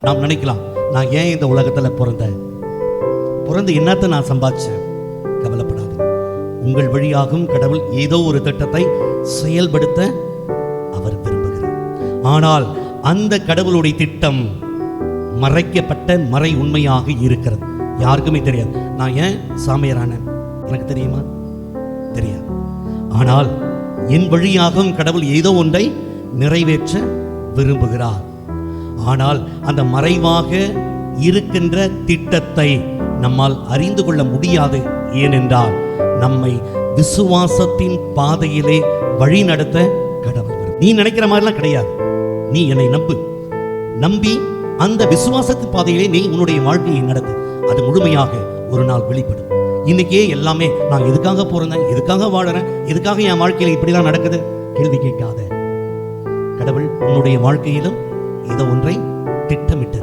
நாம் நினைக்கலாம், நான் ஏன் இந்த உலகத்தில் பிறந்து என்னத்தை நான் சம்பாதிச்சேன்? கவலைப்படாது. உங்கள் வழியாகவும் கடவுள் ஏதோ ஒரு திட்டத்தை செயல்படுத்த அவர் விரும்புகிறார். ஆனால் அந்த கடவுளுடைய திட்டம் மறைக்கப்பட்ட மறை உண்மையாக இருக்கிறது. யாருக்குமே தெரியாது. நான் ஏன் சாமியாரான எனக்கு தெரியுமா? தெரியாது. ஆனால் என் வழியாகவும் கடவுள் ஏதோ ஒன்றை நிறைவேற்ற விரும்புகிறார். ஆனால் அந்த மறைவாக இருக்கின்ற திட்டத்தை நம்மால் அறிந்து கொள்ள முடியாது. ஏனென்றால் நம்மை விசுவாசத்தின் பாதையிலே வழி நடத்த கடவுள் வரும். நீ நினைக்கிற மாதிரிலாம் கிடையாது. நீ என்னை நம்பி அந்த விசுவாசத்தின் பாதையிலே நீ உன்னுடைய வாழ்க்கையை நடத்து. அது முழுமையாக ஒரு நாள் வெளிப்படும். இன்னைக்கே எல்லாமே நான் எதுக்காக போறேன், எதுக்காக வாழறேன், எதுக்காக என் வாழ்க்கையில இப்படிலாம் நடக்குது கேள்வி கேட்காத. கடவுள் உன்னுடைய வாழ்க்கையிலும் ஏதோ ஒன்றை திட்டமிட்டு